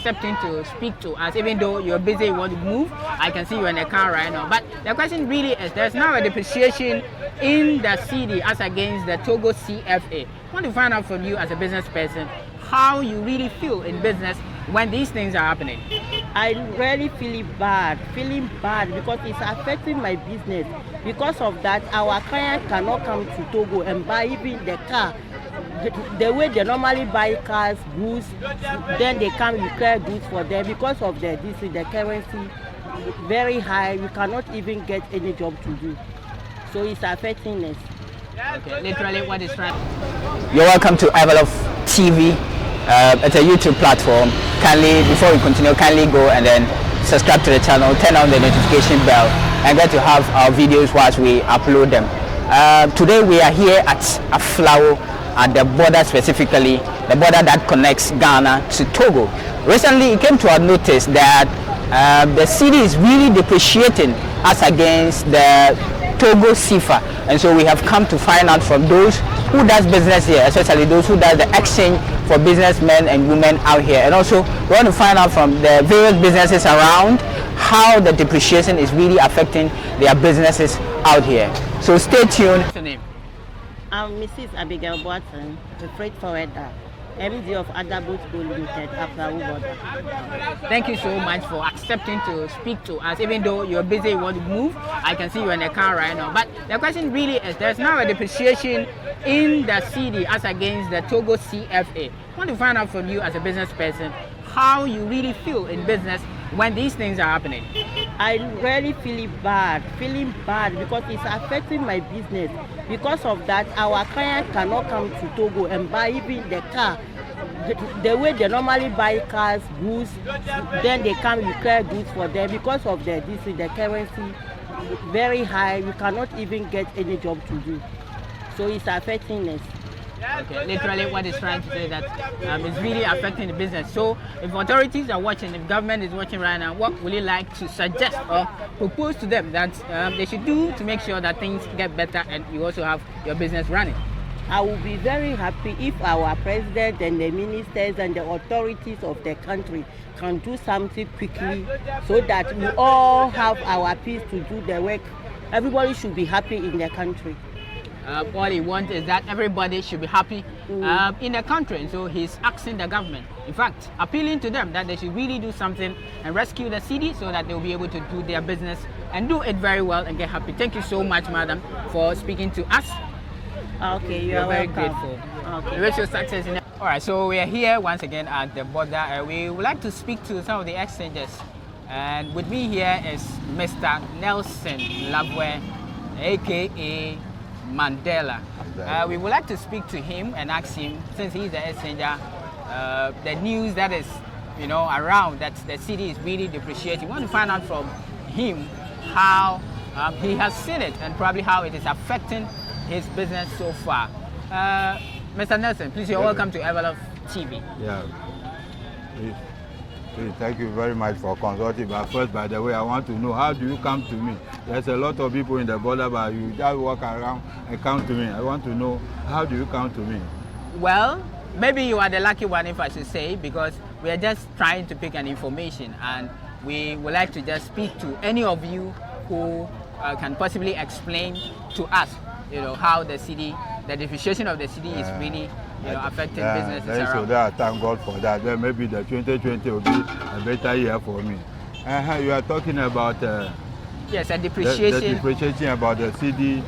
accepting to speak to us, even though you're busy, you want to move. I can see you in the car right now. But the question really is, there's now a depreciation in the CD as against the Togo CFA. I want to find out from you as a business person how you really feel in business when these things are happening. I really feeling bad because it's affecting my business. Because of that, our client cannot come to Togo and buy even the car. The way they normally buy cars, goods, then they come require goods for them. Because of the currency very high, we cannot even get any job to do. So it's affecting us. Okay, literally what is trying. You're welcome to Aflao TV. It's a YouTube platform. Kindly, before we continue, kindly go and then subscribe to the channel, turn on the notification bell, and get to have our videos whilst we upload them. Today we are here at Aflao, at the border, specifically the border that connects Ghana to Togo. Recently it came to our notice that the city is really depreciating as against the Togo CFA, and so we have come to find out from those who does business here, especially those who does the exchange for businessmen and women out here, and also we want to find out from the various businesses around how the depreciation is really affecting their businesses out here. So stay tuned. What's your name? I'm Mrs. Abigail Watson, the freight forwarder, MD of Adabut Limited, Aflao border. Thank you so much for accepting to speak to us, even though you're busy, you want to move. I can see you in the car right now. But the question really is, there's now a depreciation in the CD as against the Togo CFA. I want to find out from you as a business person how you really feel in business when these things are happening. I really feeling bad because it's affecting my business. Because of that, our client cannot come to Togo and buy even the car. The way they normally buy cars, goods, then they come require goods for them. Because of the currency very high, we cannot even get any job to do. So it's affecting us. Okay, literally what is trying to say that it's really affecting the business. So if authorities are watching, if government is watching right now, what would you like to suggest or propose to them that they should do to make sure that things get better and you also have your business running? I will be very happy if our president and the ministers and the authorities of the country can do something quickly so that we all have our peace to do the work. Everybody should be happy in the country. All he wants is that everybody should be happy in the country, and so he's asking the government, in fact appealing to them, that they should really do something and rescue the city so that they'll be able to do their business and do it very well and get happy. Thank you so much, madam, for speaking to us. Okay, you're very welcome. grateful. Okay. We wish you success in it. All right, so we are here once again at the border. We would like to speak to some of the exchanges, and with me here is Mr. Nelson Labwe, aka Mandela. We would like to speak to him and ask him, since he's the exchanger, the news that is, around that the city is really depreciating. We want to find out from him how he has seen it and probably how it is affecting his business so far. Mr. Nelson, please, you're welcome to Aflao TV. Yeah. Please, thank you very much for consulting. But first, by the way, I want to know, how do you come to me? There's a lot of people in the border, but you just walk around and come to me. I want to know, how do you come to me? Well, maybe you are the lucky one, if I should say, because we are just trying to pick an information, and we would like to just speak to any of you who can possibly explain to us, how the city, the depreciation of the city is really affecting businesses around. So that, thank God for that. Then maybe the 2020 will be a better year for me. You are talking about yes, a depreciation. The depreciation about the CD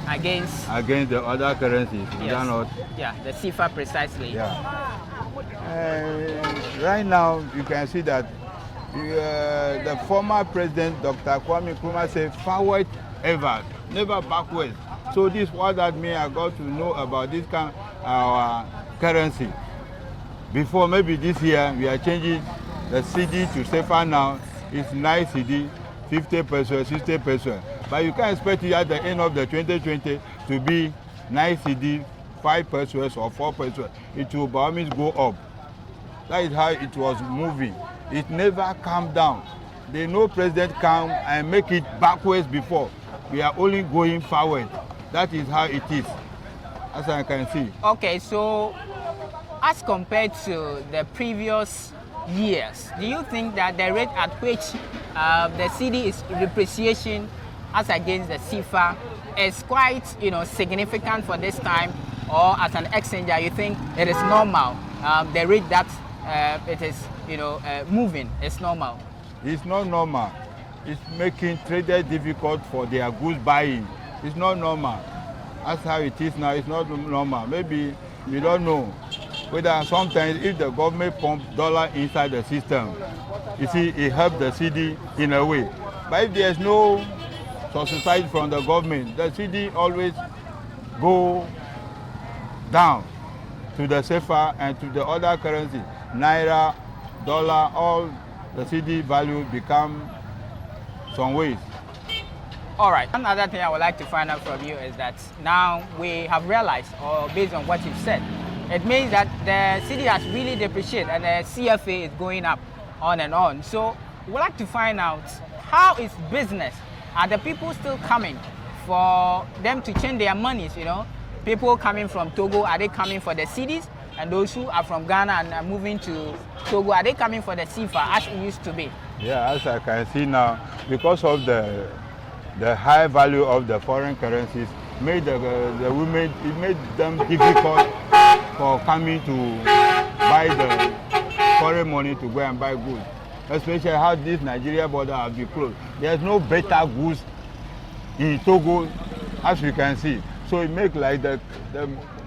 against the other currencies. Yes. Yeah, the CFA precisely. Yeah. Right now, you can see that the former president, Dr. Kwame Nkrumah, said forward ever, never backwards. So this what that means. I got to know about this kind of our currency. Before, maybe this year, we are changing the CD to CFA now. It's 9 CD, 50 pesos, 60 pesos. But you can't expect it at the end of the 2020 to be 9 CD, 5 pesos or 4 pesos. It will by all means go up. That is how it was moving. It never calmed down. The no president come and make it backwards before. We are only going forward. That is how it is, as I can see. Okay, so as compared to the previous years, do you think that the rate at which the cedi is depreciation as against the CFA is quite, significant for this time, or as an exchanger, you think it is normal? The rate that it is, moving is normal. It's not normal. It's making traders difficult for their goods buying. It's not normal. That's how it is now. It's not normal. Maybe we don't know whether sometimes if the government pumps dollar inside the system, you see, it helps the cedi in a way. But if there's no subsidy from the government, the cedi always go down to the CFA and to the other currency, naira, dollar, all the cedi value become some ways. All right. Another thing I would like to find out from you is that now we have realized, or based on what you've said, it means that the cedi has really depreciated and the CFA is going up on and on. So we'd like to find out, how is business? Are the people still coming for them to change their monies? People coming from Togo, are they coming for the cedis? And those who are from Ghana and are moving to Togo, are they coming for the CFA as it used to be? Yeah, as I can see now, because of the high value of the foreign currencies, made the women, it made them difficult for coming to buy the foreign money to go and buy goods. Especially how this Nigeria border has been closed. There's no better goods in Togo, as you can see. So it makes like the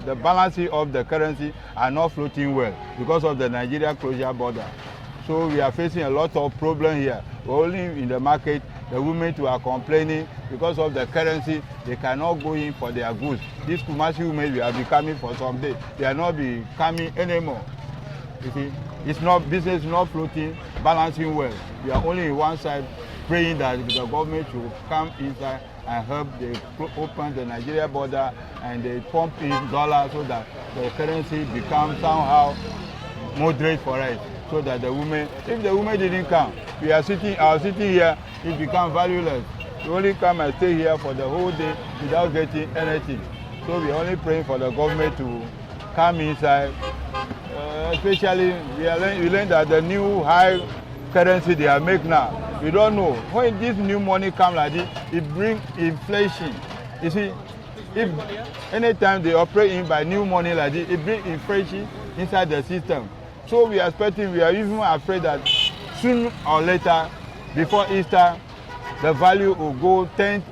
balancing of the currency are not floating well because of the Nigeria closure border. So we are facing a lot of problem here. We're only in the market. The women too are complaining because of the currency. They cannot go in for their goods. These commercial women will be coming for some days. They are not be coming anymore. You see, it's not, business is not floating, balancing well. We are only in one side, praying that the government should come inside and help they open the Nigeria border and they pump in dollars so that the currency becomes somehow moderate for us. So that the women, if the women didn't come, we are sitting here, it becomes valueless. We only come and stay here for the whole day without getting anything. So we are only praying for the government to come inside. Especially, we learned that the new high currency they are making now, we don't know. When this new money comes like this, it brings inflation. You see, if anytime they operate in by new money like this, it brings inflation inside the system. So we are expecting, we are even afraid that soon or later, before Easter, the value will go 10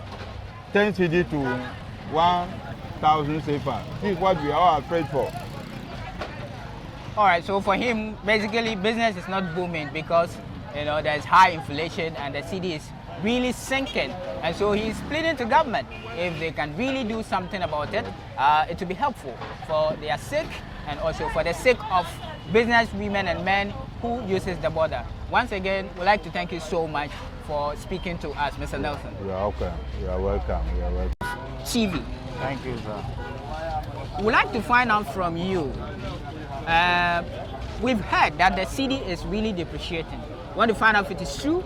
cedi to 1,000 CFA. This is what we are all afraid for. All right, so for him, basically business is not booming because there's high inflation and the cedi is really sinking. And so he's pleading to government, if they can really do something about it, it will be helpful for their sake and also for the sake of business women and men who uses the border. Once again, we'd like to thank you so much for speaking to us, Mr. Nelson. You are welcome. You are welcome. You are welcome. TV. Thank you, sir. We'd like to find out from you. We've heard that the cedi is really depreciating. We want to find out if it is true.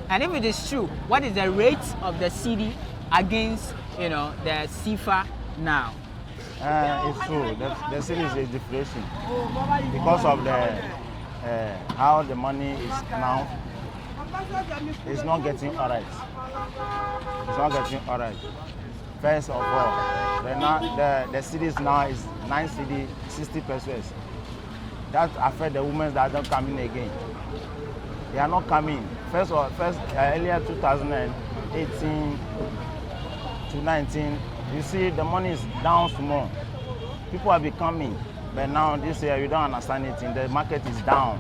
And if it is true, what is the rate of the cedi against the CFA now? It's true. The cedi is a deflation because of how the money is now. It's not getting alright. It's not getting alright. First of all, the cedis now is 9 cedi, 60 pesos. That affects the women that are not coming again. They are not coming. Earlier 2018 to 19, you see the money is down small. People are becoming, but now this year you don't understand it. The market is down.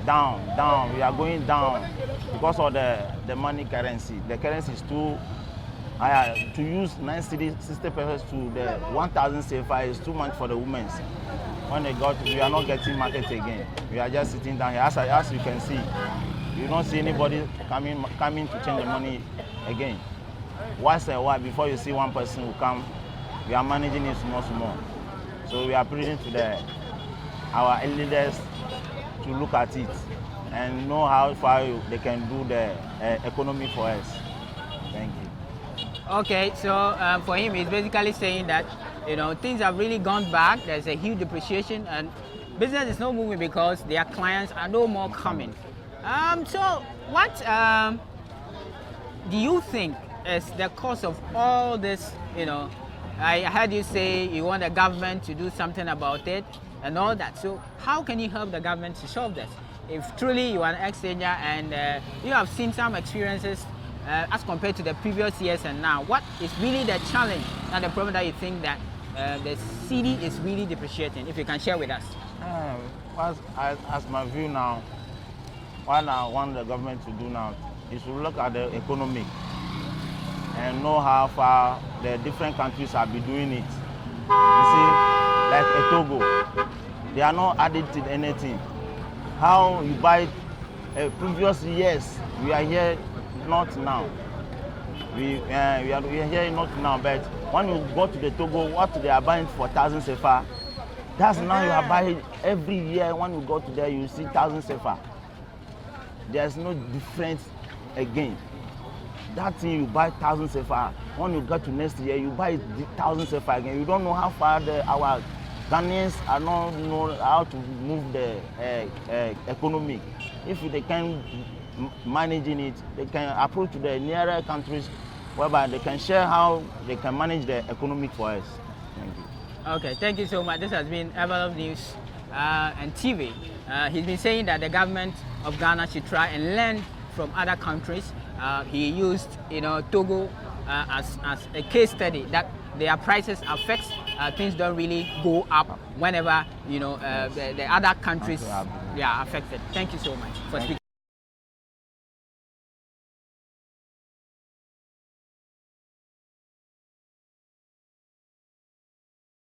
We are going down because of the money currency. The currency is too high. To use 9 cedi, 60 pesos to the 1,000 CFA is too much for the women. When they got, we are not getting market again. We are just sitting down here. As you can see, you don't see anybody coming to change the money again. Once a while, before you see one person who come, we are managing it small. So we are pleading to our leaders to look at it and know how far they can do the economy for us. Thank you. Okay, so for him, he's basically saying that things have really gone back. There's a huge depreciation, and business is not moving because their clients are no more coming. So what do you think is the cause of all this? I heard you say you want the government to do something about it and all that. So how can you help the government to solve this? If truly you are an exchanger and you have seen some experiences as compared to the previous years and now, what is really the challenge and the problem that you think that the city is really depreciating? If you can share with us. As my view now, what I want the government to do now is to look at the economy and know how far the different countries have been doing it. You see, like Togo, they are not added to anything. How you buy previous years, we are here not now. We are here not now, but when you go to the Togo, what they are buying for 1,000 CFA, that's now you are buying every year. When you go to there, you see 1,000 CFA. There's no difference again. That thing you buy 1,000 CFA. When you go to next year, you buy 1,000 CFA again. You don't know how far our Ghanaians are not know how to move the economy. If they can managing it, they can approach to the nearer countries whereby they can share how they can manage the economy for us. Thank you. Okay, thank you so much. This has been Aflao News and TV. He's been saying that the government of Ghana should try and learn from other countries. He used Togo as a case study that their prices are fixed. Things don't really go up whenever the other countries are affected. Thank you so much for speaking.